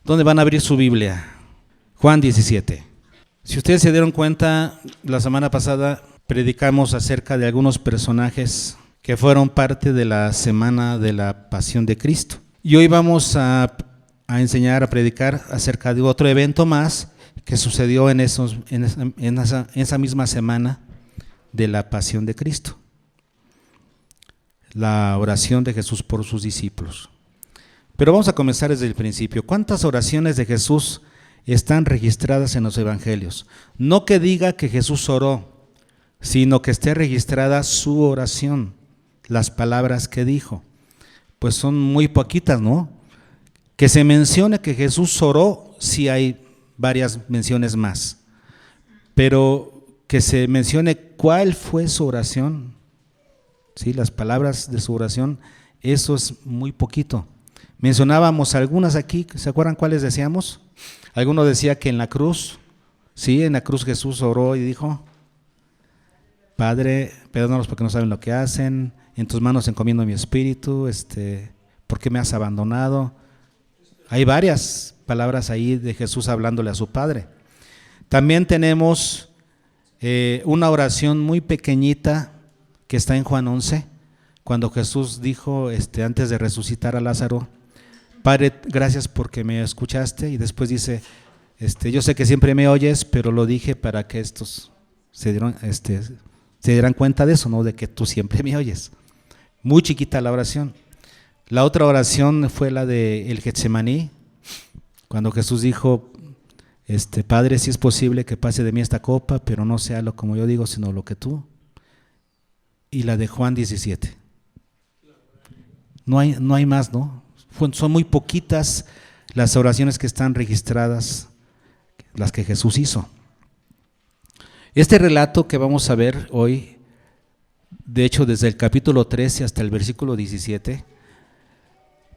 ¿Dónde van a abrir su Biblia? Juan 17. Si ustedes se dieron cuenta, la semana pasada predicamos acerca de algunos personajes que fueron parte de la semana de la Pasión de Cristo. Y hoy vamos a enseñar, a predicar acerca de otro evento más que sucedió en esa misma semana de la Pasión de Cristo. La oración de Jesús por sus discípulos. Pero vamos a comenzar desde el principio. ¿Cuántas oraciones de Jesús están registradas en los evangelios? No que diga que Jesús oró, sino que esté registrada su oración, las palabras que dijo. Pues son muy poquitas, ¿no? Que se mencione que Jesús oró, sí hay varias menciones más. Pero que se mencione cuál fue su oración, ¿sí? Las palabras de su oración, eso es muy poquito. Mencionábamos algunas aquí, ¿se acuerdan cuáles decíamos? Alguno decía que en la cruz, sí, en la cruz Jesús oró y dijo: Padre, perdónalos porque no saben lo que hacen, en tus manos encomiendo mi espíritu, ¿por qué me has abandonado? Hay varias palabras ahí de Jesús hablándole a su Padre. También tenemos una oración muy pequeñita que está en Juan 11, cuando Jesús dijo antes de resucitar a Lázaro: Padre, gracias porque me escuchaste. Y después dice, yo sé que siempre me oyes, pero lo dije para que estos se dieran cuenta de eso, ¿no? De que tú siempre me oyes. Muy chiquita la oración. La otra oración fue la de el Getsemaní, cuando Jesús dijo, Padre, si es posible que pase de mí esta copa, pero no sea lo como yo digo, sino lo que tú. Y la de Juan 17. No hay más, ¿no? Son muy poquitas las oraciones que están registradas, las que Jesús hizo. Este relato que vamos a ver hoy, de hecho desde el capítulo 13 hasta el versículo 17,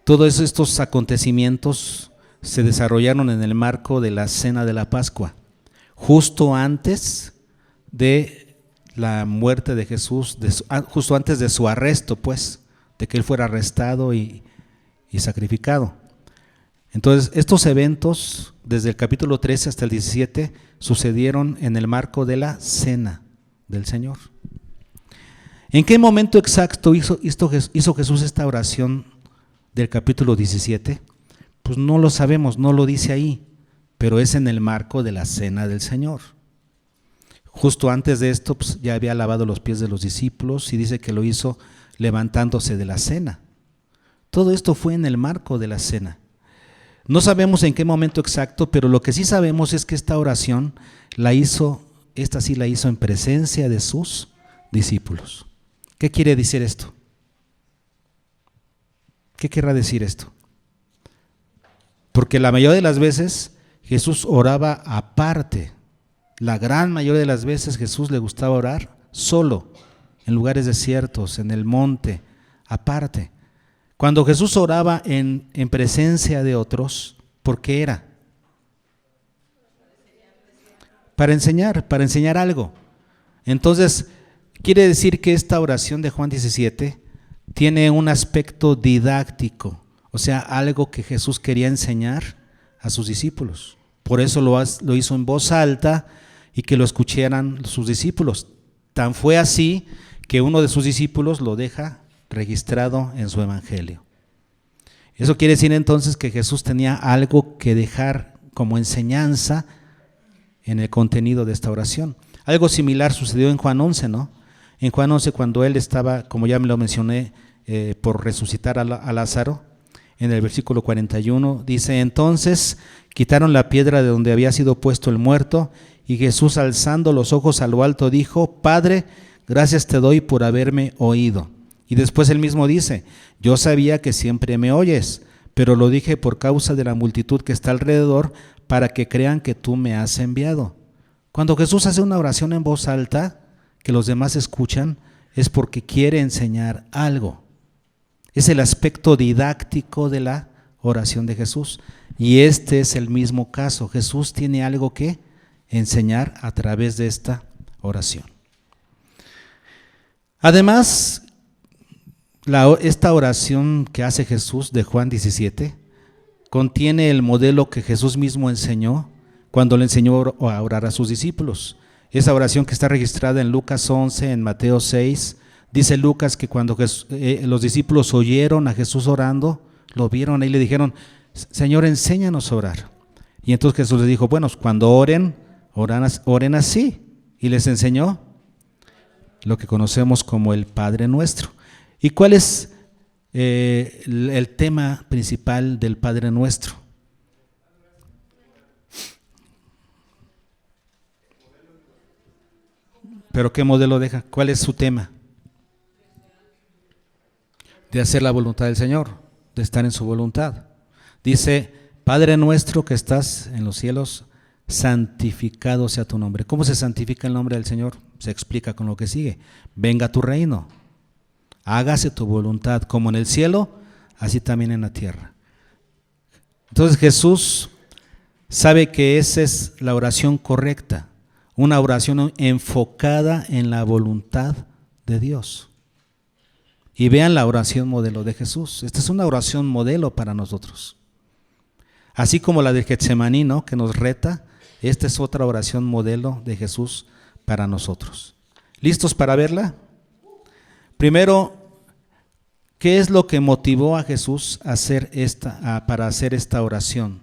todos estos acontecimientos se desarrollaron en el marco de la Cena de la Pascua, justo antes de la muerte de Jesús, justo antes de su arresto, pues, de que él fuera arrestado y sacrificado. Entonces, estos eventos, desde el capítulo 13 hasta el 17, sucedieron en el marco de la Cena del Señor. ¿En qué momento exacto hizo Jesús esta oración del capítulo 17? Pues no lo sabemos, no lo dice ahí, pero es en el marco de la Cena del Señor. Justo antes de esto, pues, ya había lavado los pies de los discípulos y dice que lo hizo levantándose de la cena. Todo esto fue en el marco de la cena. No sabemos en qué momento exacto, pero lo que sí sabemos es que esta oración la hizo en presencia de sus discípulos. ¿Qué quiere decir esto? ¿Qué querrá decir esto? Porque la mayoría de las veces Jesús oraba aparte. La gran mayoría de las veces Jesús le gustaba orar solo, en lugares desiertos, en el monte, aparte. Cuando Jesús oraba en presencia de otros, ¿por qué era? Para enseñar algo. Entonces, quiere decir que esta oración de Juan 17 tiene un aspecto didáctico, o sea, algo que Jesús quería enseñar a sus discípulos. Por eso lo hizo en voz alta y que lo escucharan sus discípulos. Tan fue así que uno de sus discípulos lo deja registrado en su evangelio. Eso quiere decir entonces que Jesús tenía algo que dejar como enseñanza en el contenido de esta oración. Algo similar sucedió en Juan 11, ¿no? En Juan 11, cuando él estaba, como ya me lo mencioné, por resucitar a Lázaro, en el versículo 41, dice: entonces quitaron la piedra de donde había sido puesto el muerto, y Jesús, alzando los ojos a lo alto, dijo: Padre, gracias te doy por haberme oído. Y después él mismo dice: yo sabía que siempre me oyes, pero lo dije por causa de la multitud que está alrededor, para que crean que tú me has enviado. Cuando Jesús hace una oración en voz alta, que los demás escuchan, es porque quiere enseñar algo. Es el aspecto didáctico de la oración de Jesús. Y este es el mismo caso. Jesús tiene algo que enseñar a través de esta oración. Además, esta oración que hace Jesús de Juan 17 contiene el modelo que Jesús mismo enseñó cuando le enseñó a orar a sus discípulos. Esa oración que está registrada en Lucas 11, en Mateo 6, dice Lucas que cuando los discípulos oyeron a Jesús orando, lo vieron ahí y le dijeron: Señor, enséñanos a orar. Y entonces Jesús les dijo: bueno, cuando oren así. Y les enseñó lo que conocemos como el Padre Nuestro. ¿Y cuál es el tema principal del Padre Nuestro? ¿Pero qué modelo deja? ¿Cuál es su tema? De hacer la voluntad del Señor, de estar en su voluntad. Dice: Padre nuestro que estás en los cielos, santificado sea tu nombre. ¿Cómo se santifica el nombre del Señor? Se explica con lo que sigue: venga tu reino, hágase tu voluntad, como en el cielo, así también en la tierra. Entonces Jesús sabe que esa es la oración correcta, una oración enfocada en la voluntad de Dios. Y vean la oración modelo de Jesús. Esta es una oración modelo para nosotros. Así como la de Getsemaní, ¿no?, que nos reta, esta es otra oración modelo de Jesús para nosotros. ¿Listos para verla? Primero, ¿qué es lo que motivó a Jesús para hacer esta oración?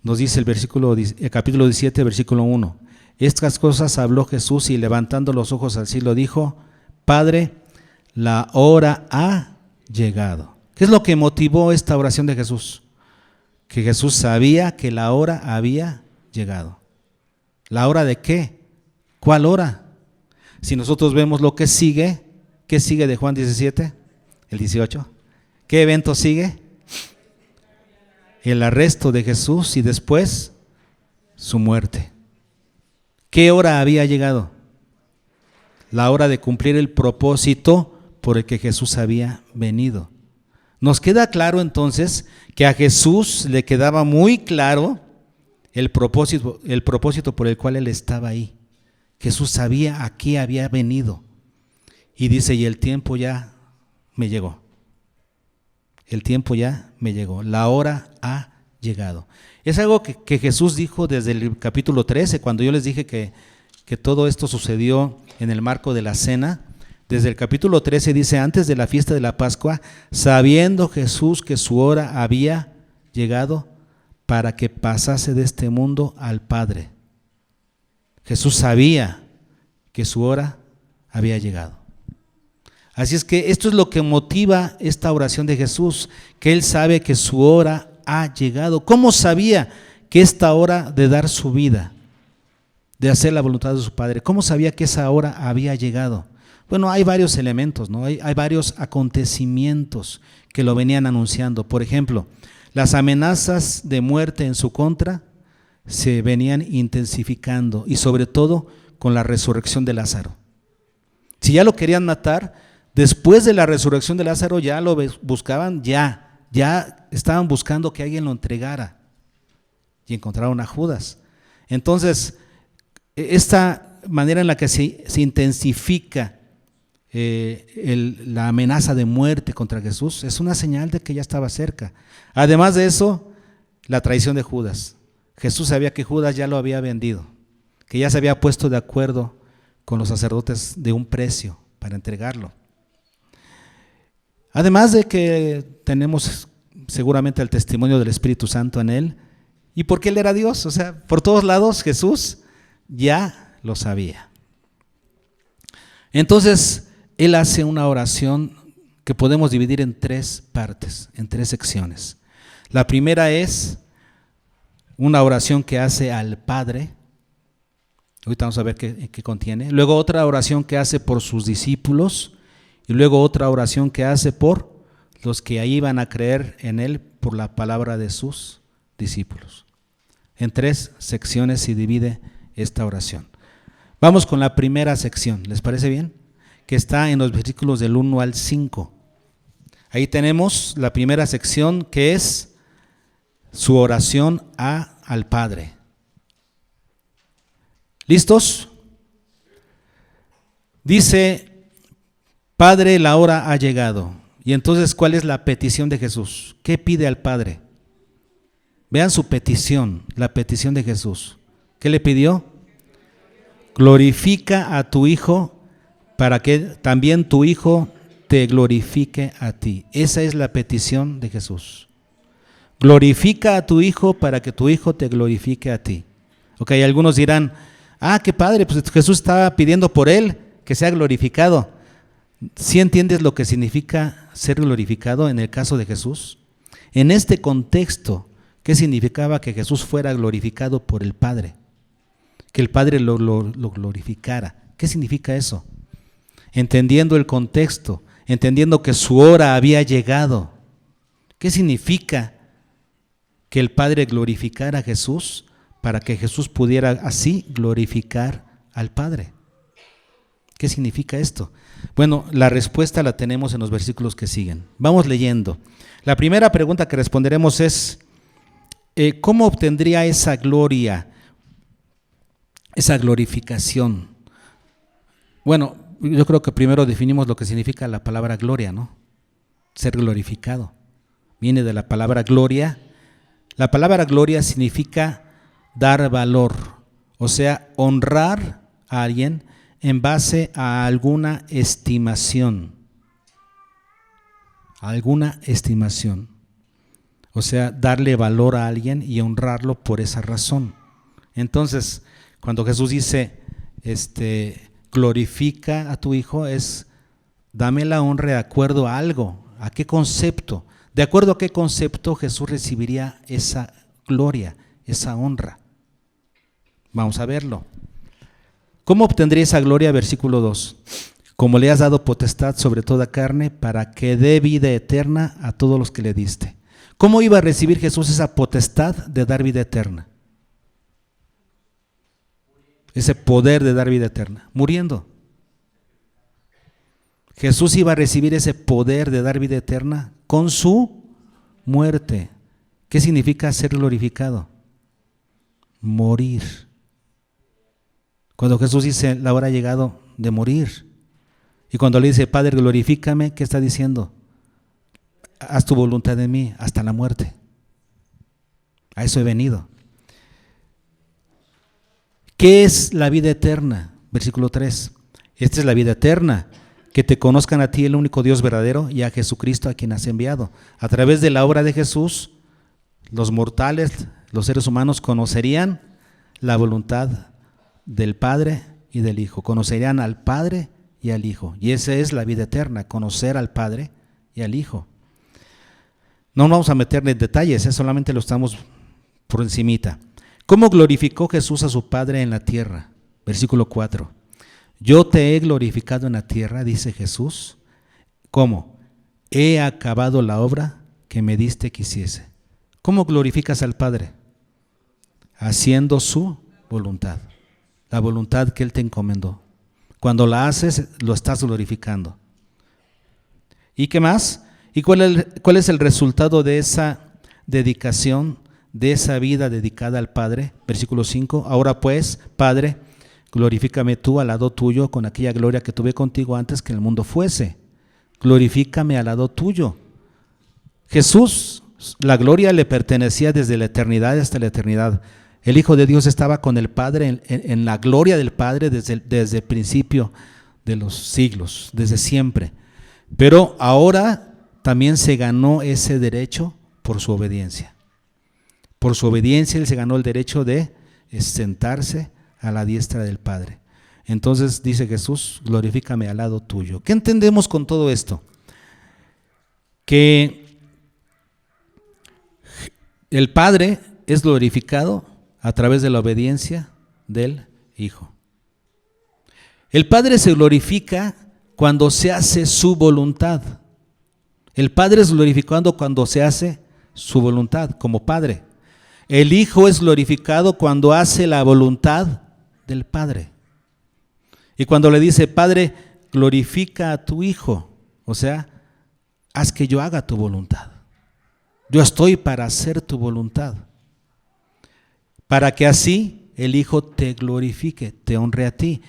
Nos dice el capítulo 17, versículo 1. Estas cosas habló Jesús y levantando los ojos al cielo dijo: Padre, la hora ha llegado. ¿Qué es lo que motivó esta oración de Jesús? Que Jesús sabía que la hora había llegado. ¿La hora de qué? ¿Cuál hora? Si nosotros vemos lo que sigue, ¿qué sigue de Juan 17? El 18. ¿Qué evento sigue? El arresto de Jesús y después su muerte. ¿Qué hora había llegado? La hora de cumplir el propósito por el que Jesús había venido. Nos queda claro entonces que a Jesús le quedaba muy claro el propósito por el cual Él estaba ahí. Jesús sabía a qué había venido. Y dice: y el tiempo ya me llegó. El tiempo ya me llegó. La hora ha llegado. Es algo que Jesús dijo desde el capítulo 13, cuando yo les dije que todo esto sucedió en el marco de la cena. Desde el capítulo 13 dice: antes de la fiesta de la Pascua, sabiendo Jesús que su hora había llegado para que pasase de este mundo al Padre. Jesús sabía que su hora había llegado. Así es que esto es lo que motiva esta oración de Jesús, que Él sabe que su hora ha llegado. ¿Cómo sabía que esta hora de dar su vida, de hacer la voluntad de su Padre, cómo sabía que esa hora había llegado? Bueno, hay varios elementos, ¿no? Hay varios acontecimientos que lo venían anunciando. Por ejemplo, las amenazas de muerte en su contra se venían intensificando, y sobre todo con la resurrección de Lázaro. Si ya lo querían matar, después de la resurrección de Lázaro ya lo buscaban, ya estaban buscando que alguien lo entregara, y encontraron a Judas. Entonces, esta manera en la que se intensifica la amenaza de muerte contra Jesús es una señal de que ya estaba cerca. Además de eso, la traición de Judas. Jesús sabía que Judas ya lo había vendido, que ya se había puesto de acuerdo con los sacerdotes de un precio para entregarlo. Además de que tenemos seguramente el testimonio del Espíritu Santo en él, y porque Él era Dios, o sea, por todos lados Jesús ya lo sabía. Entonces, Él hace una oración que podemos dividir en tres partes, en tres secciones. La primera es una oración que hace al Padre. Ahorita vamos a ver qué contiene. Luego otra oración que hace por sus discípulos. Y luego otra oración que hace por los que ahí van a creer en Él por la palabra de sus discípulos. En tres secciones se divide esta oración. Vamos con la primera sección, ¿les parece bien? Que está en los versículos del 1 al 5. Ahí tenemos la primera sección, que es su oración al Padre. ¿Listos? Dice: Padre, la hora ha llegado. Y entonces, ¿cuál es la petición de Jesús? ¿Qué pide al Padre? Vean su petición, la petición de Jesús. ¿Qué le pidió? Glorifica a tu Hijo para que también tu Hijo te glorifique a ti. Esa es la petición de Jesús. Glorifica a tu Hijo para que tu Hijo te glorifique a ti. Ok, algunos dirán, qué padre, pues Jesús estaba pidiendo por él que sea glorificado. ¿Sí entiendes lo que significa ser glorificado en el caso de Jesús? En este contexto, ¿qué significaba que Jesús fuera glorificado por el Padre? Que el Padre lo glorificara. ¿Qué significa eso? Entendiendo el contexto, entendiendo que su hora había llegado. ¿Qué significa que el Padre glorificara a Jesús para que Jesús pudiera así glorificar al Padre? ¿Qué significa esto? Bueno, la respuesta la tenemos en los versículos que siguen. Vamos leyendo. La primera pregunta que responderemos es, ¿cómo obtendría esa gloria, esa glorificación? Bueno, yo creo que primero definimos lo que significa la palabra gloria, ¿no? Ser glorificado. Viene de la palabra gloria. La palabra gloria significa dar valor, o sea, honrar a alguien en base a alguna estimación. Alguna estimación. O sea, darle valor a alguien y honrarlo por esa razón. Entonces, cuando Jesús dice, glorifica a tu Hijo, es dame la honra de acuerdo a algo, ¿a qué concepto? ¿De acuerdo a qué concepto Jesús recibiría esa gloria, esa honra? Vamos a verlo. ¿Cómo obtendría esa gloria? Versículo 2. Como le has dado potestad sobre toda carne para que dé vida eterna a todos los que le diste. ¿Cómo iba a recibir Jesús esa potestad de dar vida eterna? Ese poder de dar vida eterna, muriendo. Jesús iba a recibir ese poder de dar vida eterna con su muerte. ¿Qué significa ser glorificado? Morir. Cuando Jesús dice, la hora ha llegado de morir. Y cuando le dice, Padre, glorifícame, ¿qué está diciendo? Haz tu voluntad en mí hasta la muerte. A eso he venido. ¿Qué es la vida eterna? Versículo 3. Esta es la vida eterna, que te conozcan a ti, el único Dios verdadero, y a Jesucristo a quien has enviado. A través de la obra de Jesús, los mortales, los seres humanos, conocerían la voluntad del Padre y del Hijo. Conocerían al Padre y al Hijo. Y esa es la vida eterna, conocer al Padre y al Hijo. No nos vamos a meter en detalles, solamente lo estamos por encimita. ¿Cómo glorificó Jesús a su Padre en la tierra? Versículo 4. Yo te he glorificado en la tierra, dice Jesús. ¿Cómo? He acabado la obra que me diste que hiciese. ¿Cómo glorificas al Padre? Haciendo su voluntad, la voluntad que Él te encomendó. Cuando la haces, lo estás glorificando. ¿Y qué más? ¿Y cuál es el resultado de esa dedicación, de esa vida dedicada al Padre? Versículo 5. Ahora pues, Padre, glorifícame tú al lado tuyo con aquella gloria que tuve contigo antes que el mundo fuese. Glorifícame al lado tuyo. Jesús, la gloria le pertenecía desde la eternidad hasta la eternidad. El Hijo de Dios estaba con el Padre en la gloria del Padre desde el principio de los siglos, desde siempre. Pero ahora también se ganó ese derecho por su obediencia. Por su obediencia Él se ganó el derecho de sentarse a la diestra del Padre. Entonces dice Jesús, glorifícame al lado tuyo. ¿Qué entendemos con todo esto? Que el Padre es glorificado a través de la obediencia del Hijo. El Padre se glorifica cuando se hace su voluntad. El Padre es glorificado cuando se hace su voluntad como Padre. El Hijo es glorificado cuando hace la voluntad del Padre. Y cuando le dice, Padre, glorifica a tu Hijo, o sea, haz que yo haga tu voluntad. Yo estoy para hacer tu voluntad. Para que así el Hijo te glorifique, te honre a ti.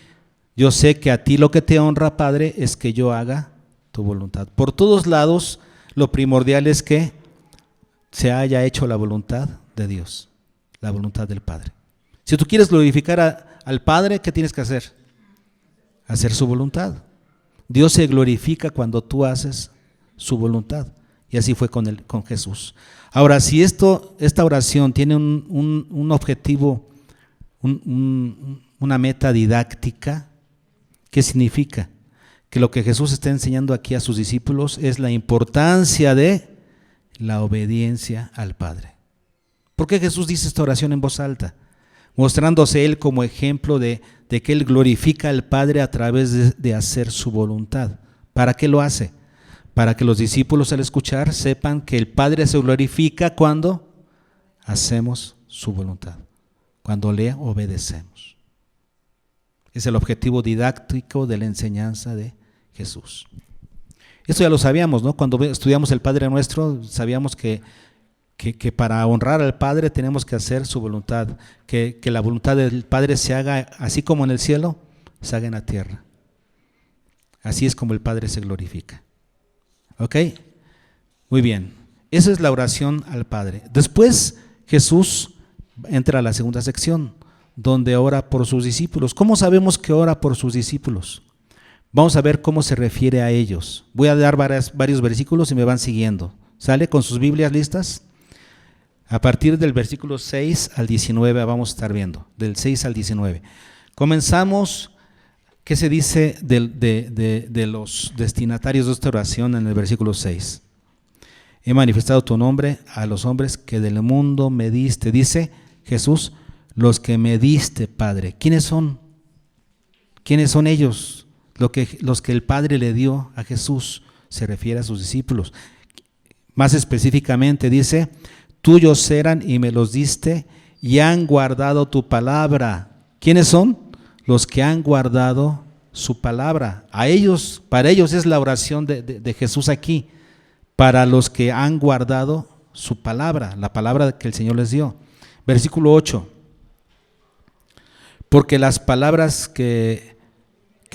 Yo sé que a ti lo que te honra, Padre, es que yo haga tu voluntad. Por todos lados, lo primordial es que se haya hecho la voluntad de Dios, la voluntad del Padre. Si tú quieres glorificar al Padre, ¿qué tienes que hacer? Hacer su voluntad. Dios se glorifica cuando tú haces su voluntad. Y así fue con Jesús. Ahora, si esta oración tiene un objetivo, una meta didáctica, ¿qué significa? Que lo que Jesús está enseñando aquí a sus discípulos es la importancia de la obediencia al Padre. ¿Por qué Jesús dice esta oración en voz alta? Mostrándose Él como ejemplo de que Él glorifica al Padre a través de hacer su voluntad. ¿Para qué lo hace? Para que los discípulos al escuchar sepan que el Padre se glorifica cuando hacemos su voluntad, cuando le obedecemos. Es el objetivo didáctico de la enseñanza de Jesús. Esto ya lo sabíamos, ¿no? Cuando estudiamos el Padre Nuestro, sabíamos que para honrar al Padre tenemos que hacer su voluntad, que la voluntad del Padre se haga así como en el cielo, se haga en la tierra. Así es como el Padre se glorifica. ¿Ok? Muy bien. Esa es la oración al Padre. Después Jesús entra a la segunda sección, donde ora por sus discípulos. ¿Cómo sabemos que ora por sus discípulos? Vamos a ver cómo se refiere a ellos. Voy a dar varios versículos y me van siguiendo. ¿Sale? ¿Con sus Biblias listas? A partir del versículo 6 al 19 vamos a estar viendo, del 6 al 19. Comenzamos, ¿qué se dice de los destinatarios de esta oración en el versículo 6? He manifestado tu nombre a los hombres que del mundo me diste. Dice Jesús, los que me diste, Padre. ¿Quiénes son? ¿Quiénes son ellos? Los que el Padre le dio a Jesús, se refiere a sus discípulos. Más específicamente dice, tuyos eran y me los diste y han guardado tu palabra. ¿Quiénes son? Los que han guardado su palabra. Para ellos es la oración de Jesús aquí. Para los que han guardado su palabra, la palabra que el Señor les dio. Versículo 8. Porque las palabras que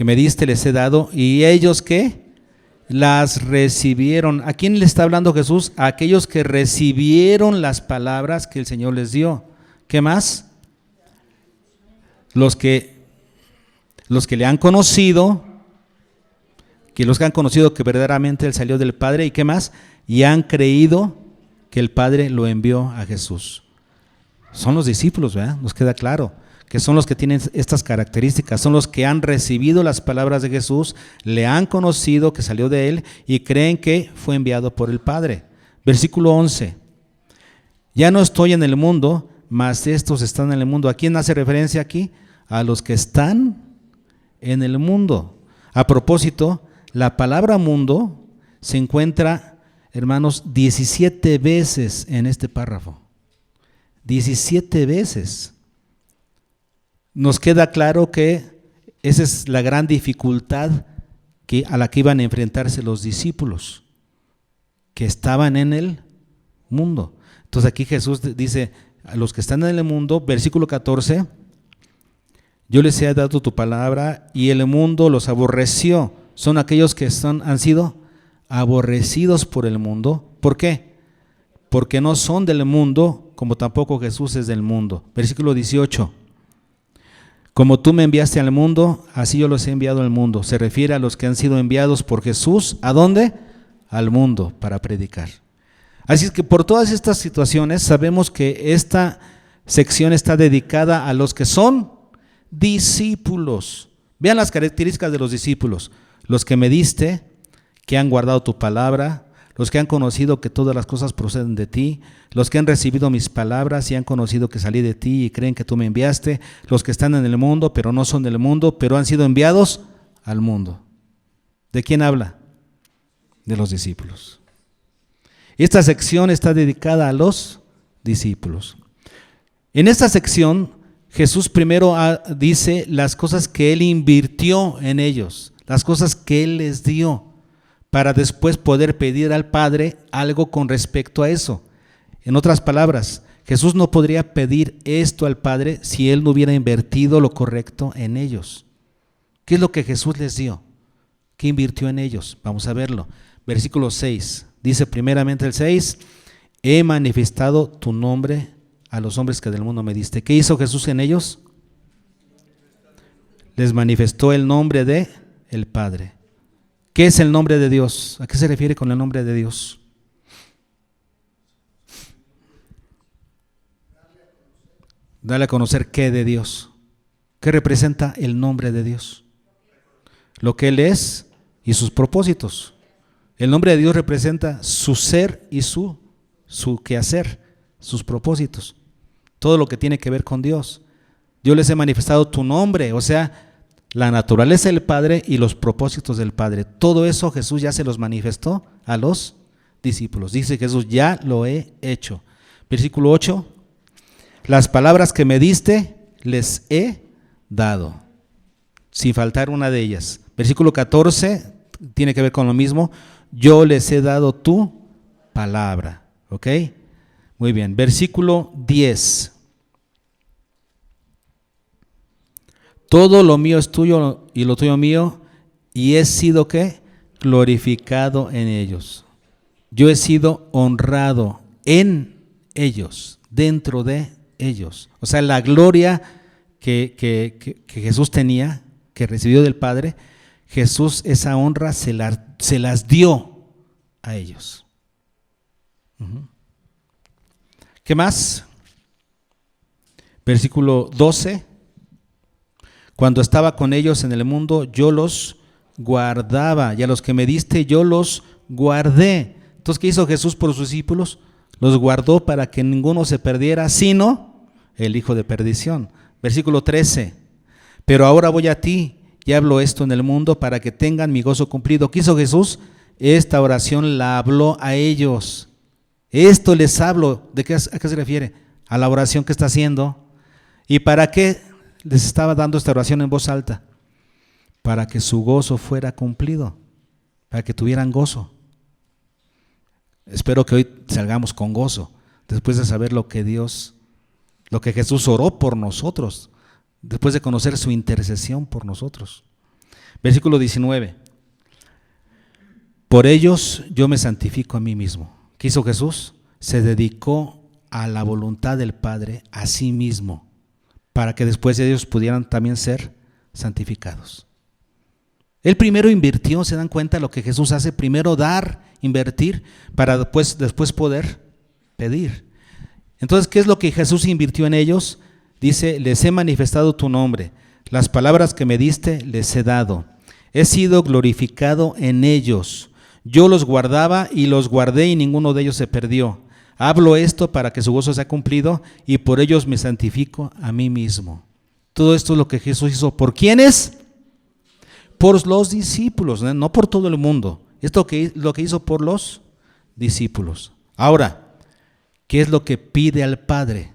me diste les he dado, y ellos ¿qué? Las recibieron. ¿A quién le está hablando Jesús? A aquellos que recibieron las palabras que el Señor les dio. ¿Qué más? Los que le han conocido, que verdaderamente Él salió del Padre, ¿y qué más? Y han creído que el Padre lo envió a Jesús. Son los discípulos, ¿verdad? Nos queda claro que son los que tienen estas características, son los que han recibido las palabras de Jesús, le han conocido que salió de Él y creen que fue enviado por el Padre. Versículo 11. Ya no estoy en el mundo, mas estos están en el mundo. ¿A quién hace referencia aquí? A los que están en el mundo. A propósito, la palabra mundo se encuentra, hermanos, 17 veces en este párrafo. 17 veces. Nos queda claro que esa es la gran dificultad a la que iban a enfrentarse los discípulos, que estaban en el mundo. Entonces aquí Jesús dice, a los que están en el mundo, versículo 14, yo les he dado tu palabra y el mundo los aborreció. Son aquellos que han sido aborrecidos por el mundo. ¿Por qué? Porque no son del mundo, como tampoco Jesús es del mundo. Versículo 18. Como tú me enviaste al mundo, así yo los he enviado al mundo. Se refiere a los que han sido enviados por Jesús. ¿A dónde? Al mundo, para predicar. Así es que por todas estas situaciones sabemos que esta sección está dedicada a los que son discípulos. Vean las características de los discípulos. Los que me diste, que han guardado tu palabra, los que han conocido que todas las cosas proceden de ti, los que han recibido mis palabras y han conocido que salí de ti y creen que tú me enviaste, los que están en el mundo pero no son del mundo, pero han sido enviados al mundo. ¿De quién habla? De los discípulos. Esta sección está dedicada a los discípulos. En esta sección, Jesús primero dice las cosas que Él invirtió en ellos, las cosas que Él les dio, para después poder pedir al Padre algo con respecto a eso. En otras palabras, Jesús no podría pedir esto al Padre si Él no hubiera invertido lo correcto en ellos. ¿Qué es lo que Jesús les dio? ¿Qué invirtió en ellos? Vamos a verlo. Versículo 6. Dice primeramente el 6, he manifestado tu nombre a los hombres que del mundo me diste. ¿Qué hizo Jesús en ellos? Les manifestó el nombre de el Padre. ¿Qué es el nombre de Dios? ¿A qué se refiere con el nombre de Dios? Dale a conocer qué de Dios. ¿Qué representa el nombre de Dios? Lo que Él es y sus propósitos. El nombre de Dios representa su ser y su quehacer, sus propósitos. Todo lo que tiene que ver con Dios. Yo les he manifestado tu nombre, o sea, la naturaleza del Padre y los propósitos del Padre. Todo eso Jesús ya se los manifestó a los discípulos. Dice Jesús, ya lo he hecho. Versículo 8. Las palabras que me diste les he dado, sin faltar una de ellas. Versículo 14 tiene que ver con lo mismo. Yo les he dado tu palabra. ¿Ok? Muy bien. Versículo 10. Todo lo mío es tuyo y lo tuyo mío, y he sido ¿qué? Glorificado en ellos. Yo he sido honrado en ellos, dentro de ellos. O sea, la gloria que Jesús tenía, que recibió del Padre, Jesús esa honra se las dio a ellos. ¿Qué más? Versículo 12. Cuando estaba con ellos en el mundo, yo los guardaba, y a los que me diste yo los guardé. Entonces, ¿qué hizo Jesús por sus discípulos? Los guardó para que ninguno se perdiera, sino el hijo de perdición. Versículo 13. Pero ahora voy a ti y hablo esto en el mundo para que tengan mi gozo cumplido. ¿Qué hizo Jesús? Esta oración la habló a ellos. Esto les hablo. ¿A qué se refiere? A la oración que está haciendo. ¿Y para qué les estaba dando esta oración en voz alta? Para que su gozo fuera cumplido, para que tuvieran gozo. Espero que hoy salgamos con gozo, después de saber lo que Jesús oró por nosotros, después de conocer su intercesión por nosotros. Versículo 19. Por ellos yo me santifico a mí mismo. ¿Qué hizo Jesús? Se dedicó a la voluntad del Padre, a sí mismo, para que después ellos pudieran también ser santificados. Él primero invirtió, ¿se dan cuenta lo que Jesús hace? Primero dar, invertir, para después poder pedir. Entonces, ¿qué es lo que Jesús invirtió en ellos? Dice, les he manifestado tu nombre, las palabras que me diste les he dado. He sido glorificado en ellos. Yo los guardaba y los guardé y ninguno de ellos se perdió. Hablo esto para que su gozo sea cumplido y por ellos me santifico a mí mismo. Todo esto es lo que Jesús hizo. ¿Por quiénes? Por los discípulos, no por todo el mundo. Esto es lo que hizo por los discípulos. Ahora, ¿qué es lo que pide al Padre?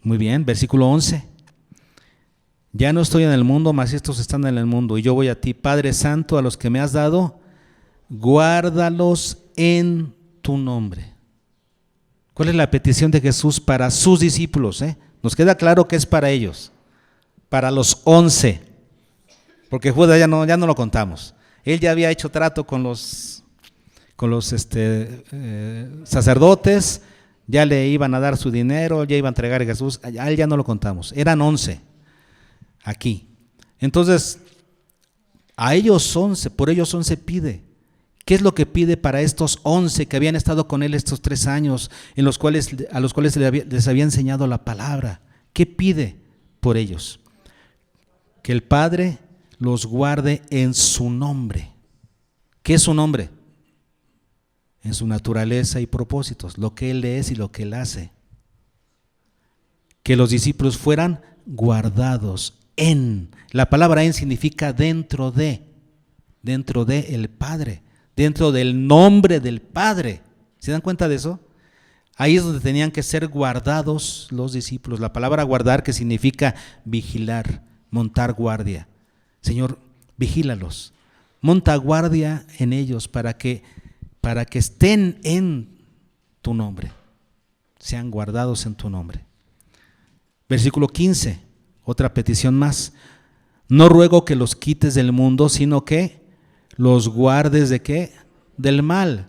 Muy bien, versículo 11. Ya no estoy en el mundo, mas estos están en el mundo. Y yo voy a ti, Padre Santo, a los que me has dado, guárdalos en tu nombre. ¿Cuál es la petición de Jesús para sus discípulos? Nos queda claro que es para ellos, para los 11, porque Judas ya no lo contamos. Él ya había hecho trato con los sacerdotes, ya le iban a dar su dinero, ya iban a entregar a Jesús, a él ya no lo contamos. Eran 11 aquí. Entonces, a ellos 11, por ellos 11 pide. ¿Qué es lo que pide para estos 11 que habían estado con él estos 3 años, a los cuales les había enseñado la palabra? ¿Qué pide por ellos? Que el Padre los guarde en su nombre. ¿Qué es su nombre? En su naturaleza y propósitos, lo que Él es y lo que Él hace. Que los discípulos fueran guardados en. La palabra en significa dentro de el Padre, dentro del nombre del Padre. ¿Se dan cuenta de eso? Ahí es donde tenían que ser guardados los discípulos. La palabra guardar, que significa vigilar, montar guardia. Señor, vigílalos, monta guardia en ellos para que estén en tu nombre, sean guardados en tu nombre. Versículo 15, otra petición más. No ruego que los quites del mundo, sino que los guardes ¿de qué? Del mal.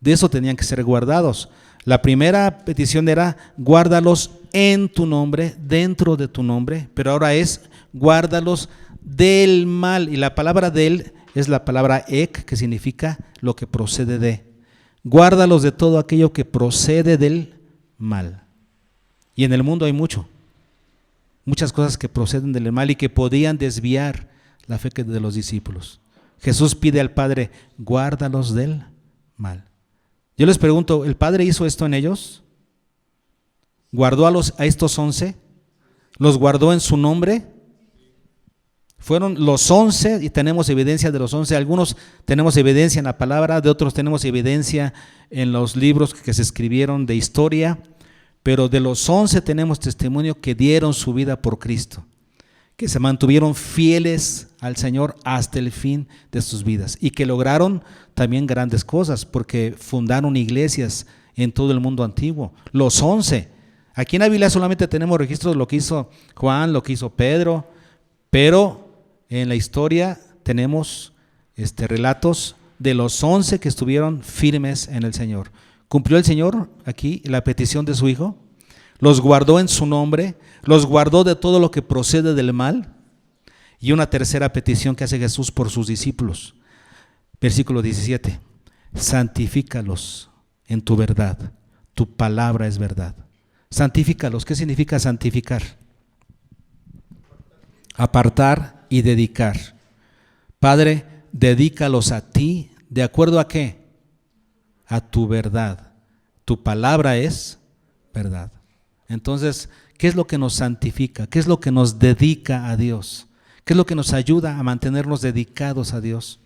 De eso tenían que ser guardados. La primera petición era guárdalos en tu nombre, dentro de tu nombre, pero ahora es guárdalos del mal. Y la palabra del es la palabra ek, que significa lo que procede de. Guárdalos de todo aquello que procede del mal. Y en el mundo hay muchas cosas que proceden del mal y que podían desviar la fe de los discípulos. Jesús pide al Padre, guárdalos del mal. Yo les pregunto, ¿el Padre hizo esto en ellos? ¿Guardó a estos 11? ¿Los guardó en su nombre? Fueron los 11 y tenemos evidencia de los 11. Algunos tenemos evidencia en la palabra, de otros tenemos evidencia en los libros que se escribieron de historia, pero de los 11 tenemos testimonio que dieron su vida por Cristo, que se mantuvieron fieles al Señor hasta el fin de sus vidas y que lograron también grandes cosas porque fundaron iglesias en todo el mundo antiguo. Los 11. Aquí en la Biblia solamente tenemos registros de lo que hizo Juan, lo que hizo Pedro, pero en la historia tenemos relatos de los 11 que estuvieron firmes en el Señor. ¿Cumplió el Señor aquí la petición de su Hijo? ¿Los guardó en su nombre? ¿Los guardó de todo lo que procede del mal? Y una tercera petición que hace Jesús por sus discípulos. Versículo 17. Santifícalos en tu verdad. Tu palabra es verdad. Santifícalos. ¿Qué significa santificar? Apartar y dedicar. Padre, dedícalos a ti, ¿de acuerdo a qué? A tu verdad. Tu palabra es verdad. Entonces, ¿qué es lo que nos santifica? ¿Qué es lo que nos dedica a Dios? ¿Qué es lo que nos ayuda a mantenernos dedicados a Dios?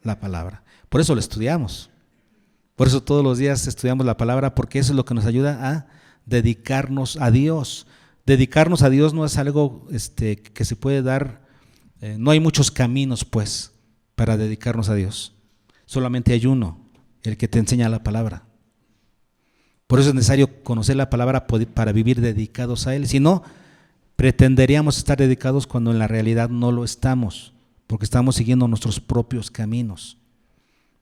La palabra. Por eso lo estudiamos. Por eso todos los días estudiamos la palabra, porque eso es lo que nos ayuda a dedicarnos a Dios. Dedicarnos a Dios no es algo que se puede dar, no hay muchos caminos pues para dedicarnos a Dios. Solamente hay uno, el que te enseña la palabra. Por eso es necesario conocer la palabra para vivir dedicados a Él. Si no, pretenderíamos estar dedicados cuando en la realidad no lo estamos, porque estamos siguiendo nuestros propios caminos.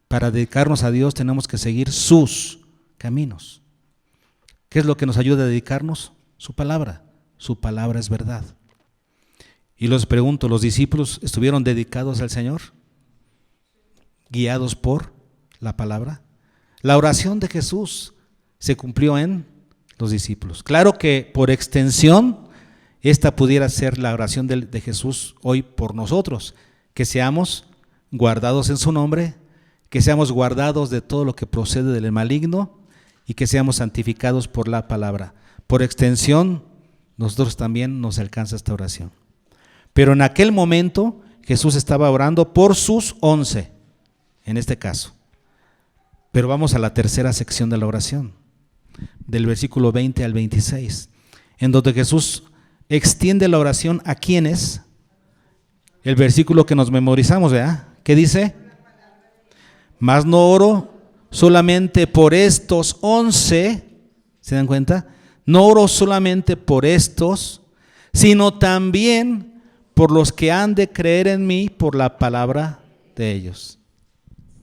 Para dedicarnos a Dios tenemos que seguir sus caminos. ¿Qué es lo que nos ayuda a dedicarnos? Su palabra. Su palabra es verdad. Y les pregunto, ¿los discípulos estuvieron dedicados al Señor? ¿Guiados por la palabra? La oración de Jesús se cumplió en los discípulos. Claro que por extensión, esta pudiera ser la oración de Jesús hoy por nosotros, que seamos guardados en su nombre, que seamos guardados de todo lo que procede del maligno y que seamos santificados por la palabra. Por extensión, nosotros también nos alcanza esta oración. Pero en aquel momento Jesús estaba orando por sus 11, en este caso. Pero vamos a la tercera sección de la oración, del versículo 20 al 26, en donde Jesús extiende la oración a quienes, el versículo que nos memorizamos, ¿verdad? ¿Qué dice? Mas no oro solamente por estos 11, ¿se dan cuenta? No oro solamente por estos, sino también por los que han de creer en mí por la palabra de ellos.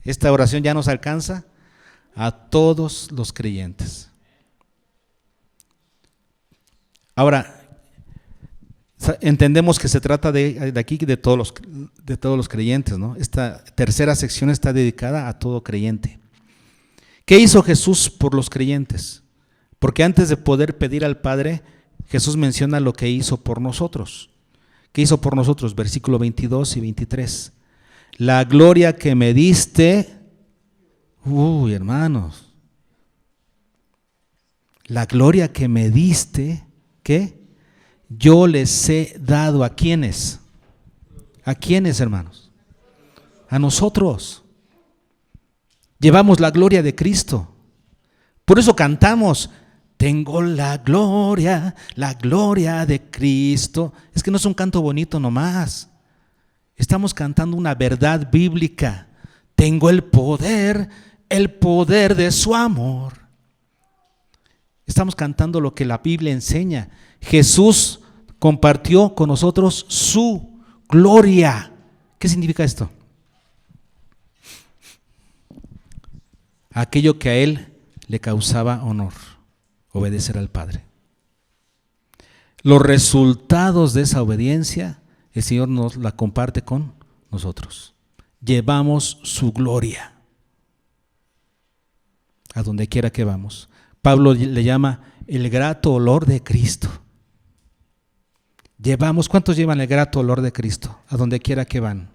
Esta oración ya nos alcanza a todos los creyentes. Ahora, entendemos que se trata de aquí de todos los creyentes, ¿no? Esta tercera sección está dedicada a todo creyente. ¿Qué hizo Jesús por los creyentes? Porque antes de poder pedir al Padre, Jesús menciona lo que hizo por nosotros. ¿Qué hizo por nosotros? Versículo 22 y 23. La gloria que me diste, hermanos, la gloria que me diste, ¿qué? Yo les he dado ¿a quiénes? ¿A quiénes, hermanos? A nosotros. Llevamos la gloria de Cristo. Por eso cantamos, tengo la gloria de Cristo. Es que no es un canto bonito nomás. Estamos cantando una verdad bíblica. Tengo el poder de su amor. Estamos cantando lo que la Biblia enseña. Jesús compartió con nosotros su gloria. ¿Qué significa esto? Aquello que a Él le causaba honor obedecer al Padre. Los resultados de esa obediencia, el Señor nos la comparte con nosotros. Llevamos su gloria a donde quiera que vamos. Pablo le llama el grato olor de Cristo. ¿Cuántos llevan el grato olor de Cristo a donde quiera que van?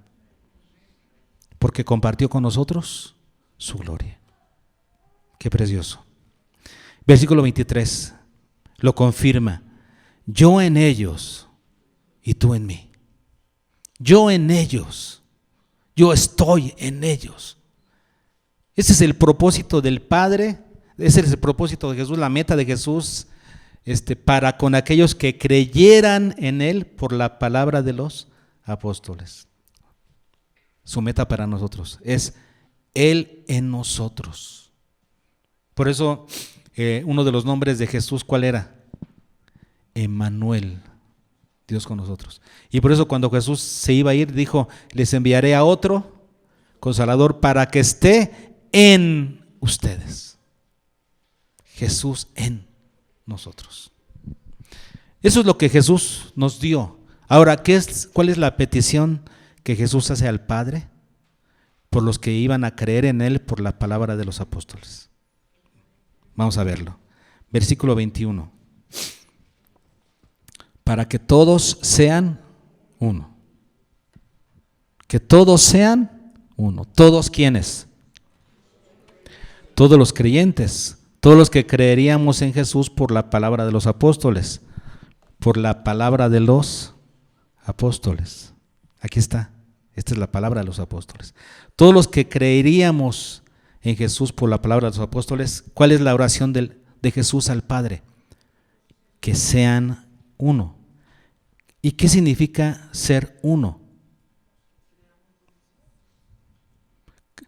Porque compartió con nosotros su gloria. Qué precioso. Versículo 23 lo confirma. Yo en ellos y tú en mí. Yo en ellos. Yo estoy en ellos. Ese es el propósito del Padre. Ese es el propósito de Jesús, la meta de Jesús, para con aquellos que creyeran en Él por la palabra de los apóstoles. Su meta para nosotros es Él en nosotros. Por eso uno de los nombres de Jesús, ¿cuál era? Emmanuel, Dios con nosotros. Y por eso cuando Jesús se iba a ir, dijo, les enviaré a otro Consolador para que esté en ustedes. Jesús en nosotros. Eso es lo que Jesús nos dio. Ahora, ¿cuál es la petición que Jesús hace al Padre? Por los que iban a creer en Él por la palabra de los apóstoles. Vamos a verlo. Versículo 21. Para que todos sean uno. Que todos sean uno. ¿Todos quiénes? Todos los creyentes. Todos los que creeríamos en Jesús por la palabra de los apóstoles. Por la palabra de los apóstoles. Aquí está. Esta es la palabra de los apóstoles. Todos los que creeríamos en Jesús por la palabra de los apóstoles, ¿cuál es la oración de Jesús al Padre? Que sean uno. ¿Y qué significa ser uno?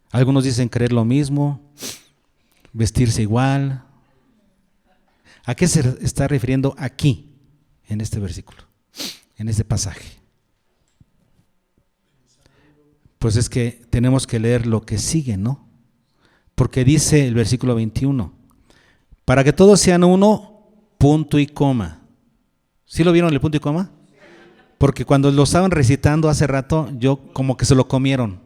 Algunos dicen creer lo mismo, vestirse igual. ¿A qué se está refiriendo aquí, en este versículo, en este pasaje? Pues es que tenemos que leer lo que sigue, ¿no? Porque dice el versículo 21, para que todos sean uno, punto y coma. ¿Sí lo vieron el punto y coma? Porque cuando lo estaban recitando hace rato, yo como que se lo comieron.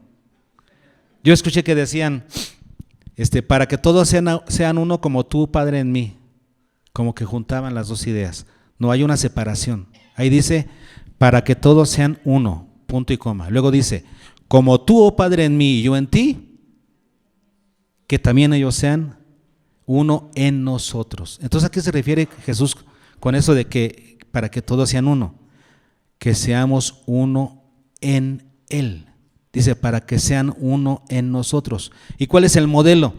Yo escuché que decían, para que todos sean uno como tú, Padre, en mí. Como que juntaban las dos ideas. No hay una separación. Ahí dice, para que todos sean uno, punto y coma. Luego dice, como tú, oh Padre, en mí y yo en ti, que también ellos sean uno en nosotros. Entonces, ¿a qué se refiere Jesús con eso de que para que todos sean uno? Que seamos uno en Él. Dice, para que sean uno en nosotros. ¿Y cuál es el modelo?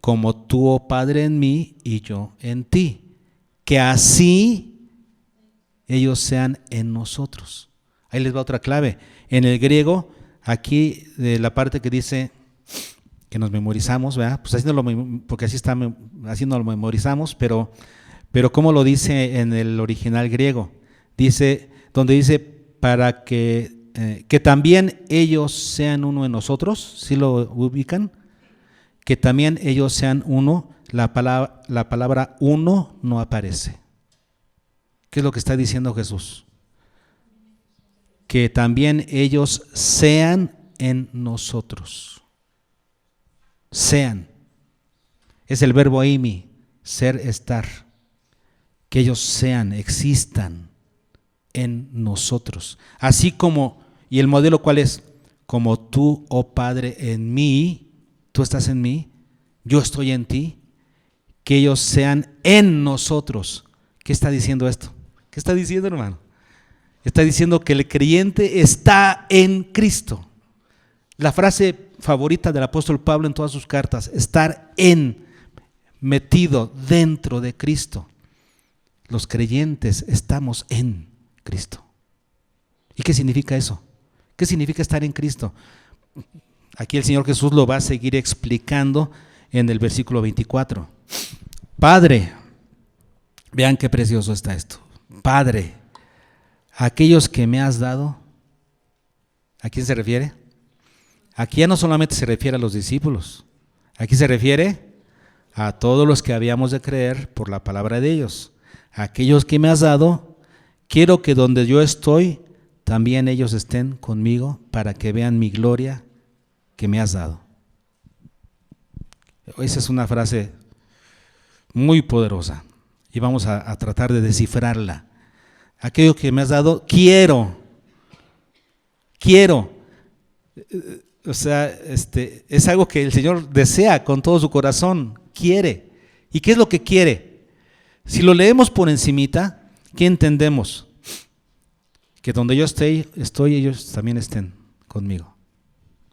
Como tú, oh Padre, en mí y yo en ti. Que así ellos sean en nosotros. Ahí les va otra clave. En el griego, aquí de la parte que dice que nos memorizamos, ¿verdad? Pues porque así nos lo memorizamos, pero ¿cómo lo dice en el original griego? Dice, donde dice para que también ellos sean uno en nosotros, ¿sí lo ubican? Que también ellos sean uno, la palabra uno no aparece. ¿Qué es lo que está diciendo Jesús? Que también ellos sean en nosotros. Sean. Es el verbo eimi, ser, estar. Que ellos sean, existan en nosotros. Así como, ¿y el modelo cuál es? Como tú, oh Padre, en mí, tú estás en mí, yo estoy en ti, que ellos sean en nosotros. ¿Qué está diciendo esto? ¿Qué está diciendo, hermano? Está diciendo que el creyente está en Cristo. La frase favorita del apóstol Pablo en todas sus cartas, estar metido dentro de Cristo. Los creyentes estamos en Cristo. ¿Y qué significa eso? ¿Qué significa estar en Cristo? Aquí el Señor Jesús lo va a seguir explicando en el versículo 24. Padre, vean qué precioso está esto. Padre, aquellos que me has dado, ¿a quién se refiere? Aquí ya no solamente se refiere a los discípulos, aquí se refiere a todos los que habíamos de creer por la palabra de ellos. Aquellos que me has dado, quiero que donde yo estoy, también ellos estén conmigo para que vean mi gloria que me has dado. Esa es una frase muy poderosa y vamos a tratar de descifrarla. Aquello que me has dado, quiero. O sea, es algo que el Señor desea con todo su corazón, quiere. ¿Y qué es lo que quiere? Si lo leemos por encimita, ¿qué entendemos? Que donde yo estoy, ellos también estén conmigo.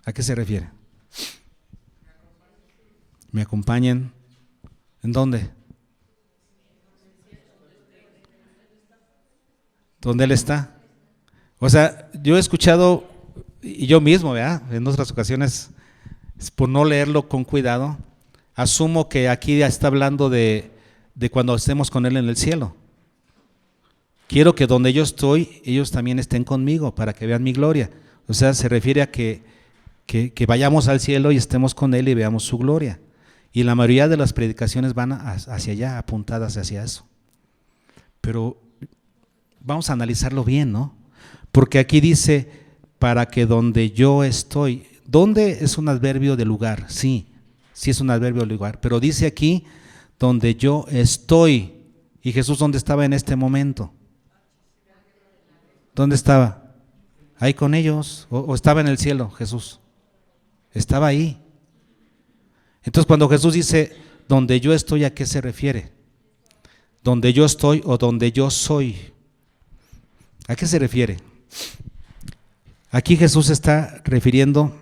¿A qué se refiere? ¿Me acompañen? ¿En dónde? ¿Dónde Él está? O sea, yo he escuchado, y yo mismo, ¿verdad? En otras ocasiones, por no leerlo con cuidado, asumo que aquí ya está hablando de cuando estemos con Él en el cielo. Quiero que donde yo estoy, ellos también estén conmigo para que vean mi gloria. O sea, se refiere a que vayamos al cielo y estemos con Él y veamos su gloria. Y la mayoría de las predicaciones van hacia allá, apuntadas hacia eso. Pero vamos a analizarlo bien, ¿no? Porque aquí dice, para que donde yo estoy, ¿dónde es un adverbio de lugar? Sí es un adverbio de lugar, pero dice aquí, donde yo estoy. ¿Y Jesús dónde estaba en este momento? ¿Dónde estaba? Ahí con ellos, o estaba en el cielo Jesús. Estaba ahí. Entonces cuando Jesús dice, donde yo estoy, ¿a qué se refiere? Donde yo estoy o donde yo soy. ¿A qué se refiere? Aquí Jesús se está refiriendo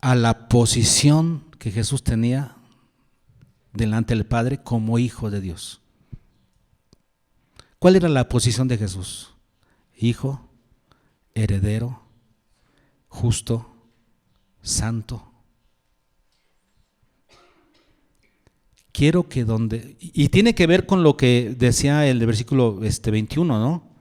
a la posición que Jesús tenía delante del Padre como hijo de Dios. ¿Cuál era la posición de Jesús? Hijo, heredero, justo, santo. Quiero que y tiene que ver con lo que decía el versículo 21, ¿no?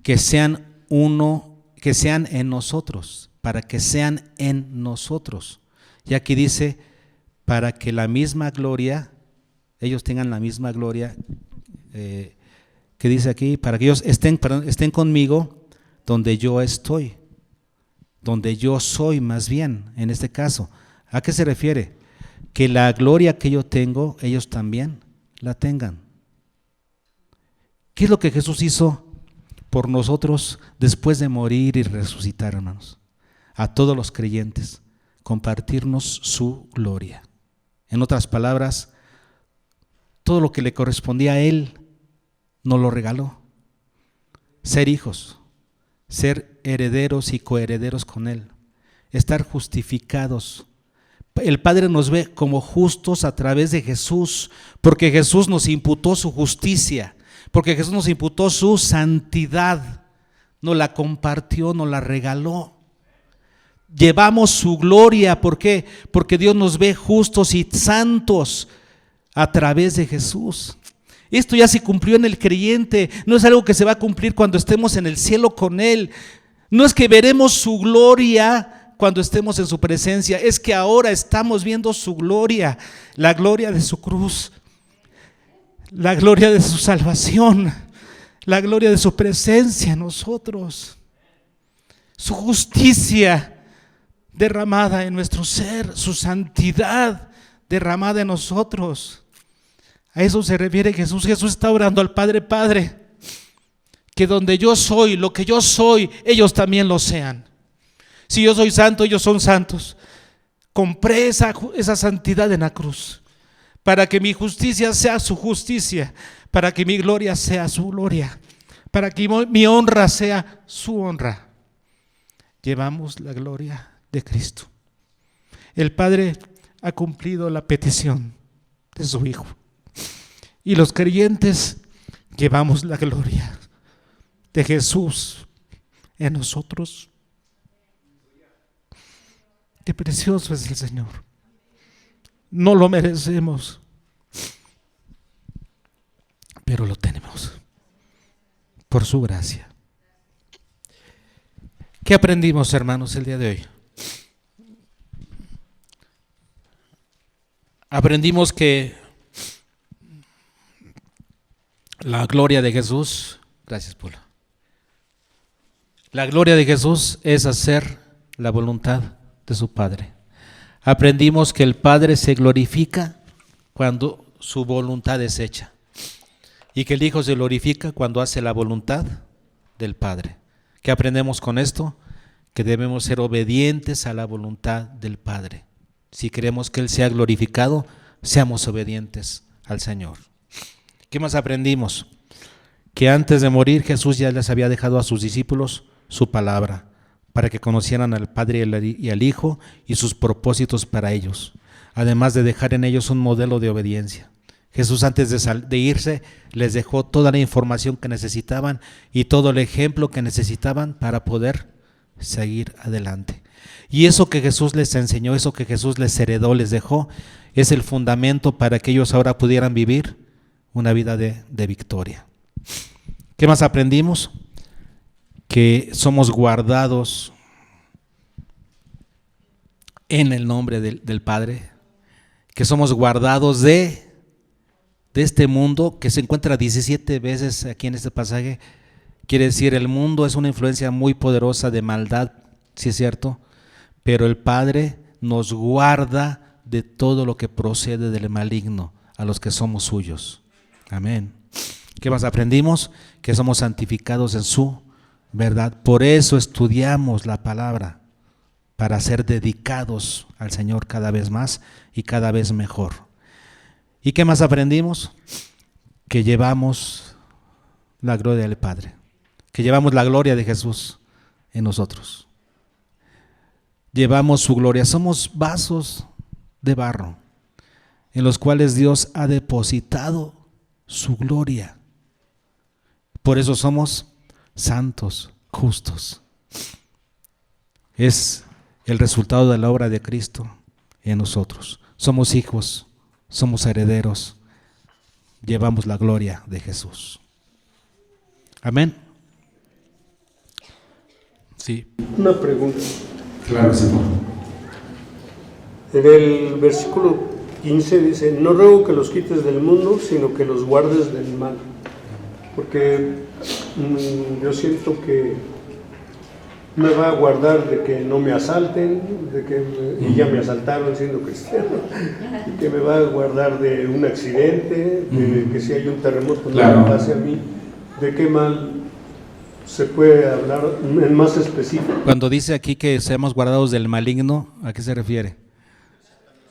Que sean uno, que sean en nosotros, para que sean en nosotros. Y aquí dice, para que la misma gloria, ellos tengan la misma gloria, que dice aquí, para que ellos estén conmigo donde yo estoy, donde yo soy más bien, en este caso. ¿A qué se refiere? Que la gloria que yo tengo, ellos también la tengan. ¿Qué es lo que Jesús hizo por nosotros después de morir y resucitar, hermanos? A todos los creyentes, compartirnos su gloria. En otras palabras, todo lo que le correspondía a Él, nos lo regaló. Ser hijos, ser herederos y coherederos con Él, estar justificados. El Padre nos ve como justos a través de Jesús, porque Jesús nos imputó su justicia, porque Jesús nos imputó su santidad, nos la compartió, nos la regaló. Llevamos su gloria, ¿por qué? Porque Dios nos ve justos y santos a través de Jesús. Esto ya se cumplió en el creyente, no es algo que se va a cumplir cuando estemos en el cielo con Él. No es que veremos su gloria cuando estemos en su presencia, es que ahora estamos viendo su gloria, la gloria de su cruz, la gloria de su salvación, la gloria de su presencia en nosotros, su justicia derramada en nuestro ser, su santidad derramada en nosotros. A eso se refiere Jesús. Jesús está orando al Padre: Padre, que donde yo soy, lo que yo soy, ellos también lo sean. Si yo soy santo, ellos son santos. Compré esa santidad en la cruz, para que mi justicia sea su justicia, para que mi gloria sea su gloria, para que mi honra sea su honra. Llevamos la gloria de Cristo. El Padre ha cumplido la petición de su Hijo, y los creyentes llevamos la gloria de Jesús en nosotros. Qué precioso es el Señor. No lo merecemos, pero lo tenemos por su gracia. ¿Qué aprendimos, hermanos, el día de hoy? Aprendimos que la gloria de Jesús, gracias Paula, la gloria de Jesús es hacer la voluntad de su Padre. Aprendimos que el Padre se glorifica cuando su voluntad es hecha y que el Hijo se glorifica cuando hace la voluntad del Padre. ¿Qué aprendemos con esto? Que debemos ser obedientes a la voluntad del Padre. Si queremos que Él sea glorificado, seamos obedientes al Señor. ¿Qué más aprendimos? Que antes de morir Jesús ya les había dejado a sus discípulos su palabra, para que conocieran al Padre y al Hijo y sus propósitos para ellos, además de dejar en ellos un modelo de obediencia. Jesús antes de irse les dejó toda la información que necesitaban y todo el ejemplo que necesitaban para poder seguir adelante. Y eso que Jesús les enseñó, eso que Jesús les heredó, les dejó, es el fundamento para que ellos ahora pudieran vivir una vida de victoria. ¿Qué más aprendimos? Que somos guardados en el nombre del Padre, que somos guardados de este mundo que se encuentra 17 veces aquí en este pasaje. Quiere decir, el mundo es una influencia muy poderosa de maldad, sí es cierto, pero el Padre nos guarda de todo lo que procede del maligno a los que somos suyos. Amén. ¿Qué más aprendimos? Que somos santificados en su verdad. Por eso estudiamos la palabra, para ser dedicados al Señor cada vez más y cada vez mejor. ¿Y qué más aprendimos? Que llevamos la gloria del Padre, que llevamos la gloria de Jesús en nosotros. Llevamos su gloria, somos vasos de barro en los cuales Dios ha depositado su gloria. Por eso somos santos, justos. Es el resultado de la obra de Cristo en nosotros. Somos hijos, somos herederos, llevamos la gloria de Jesús. Amén. Sí. Una pregunta. Claro, sí. En el versículo 15 dice: no ruego que los quites del mundo, sino que los guardes del mal. Porque yo siento que me va a guardar de que no me asalten, y ya me asaltaron siendo cristiano, y que me va a guardar de un accidente, de que si hay un terremoto no me pase a mí. ¿De qué mal se puede hablar en más específico? Cuando dice aquí que seamos guardados del maligno, ¿a qué se refiere?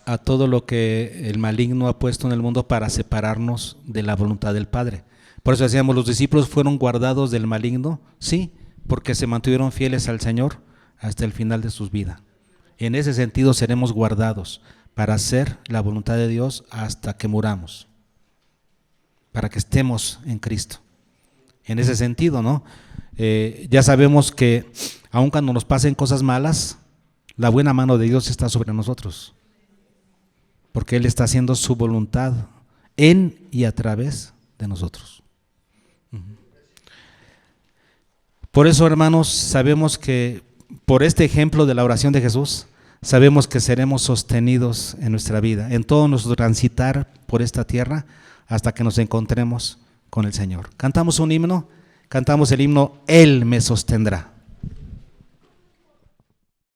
A todo lo que el maligno ha puesto en el mundo para separarnos de la voluntad del Padre. Por eso decíamos, los discípulos fueron guardados del maligno, sí, porque se mantuvieron fieles al Señor hasta el final de sus vidas. En ese sentido seremos guardados para hacer la voluntad de Dios hasta que muramos, para que estemos en Cristo. En ese sentido, ¿no? Ya sabemos que aun cuando nos pasen cosas malas, la buena mano de Dios está sobre nosotros, porque Él está haciendo su voluntad en y a través de nosotros. Por eso, hermanos, sabemos que por este ejemplo de la oración de Jesús, sabemos que seremos sostenidos en nuestra vida, en todo nuestro transitar por esta tierra, hasta que nos encontremos con el Señor. Cantamos un himno, cantamos el himno Él me sostendrá.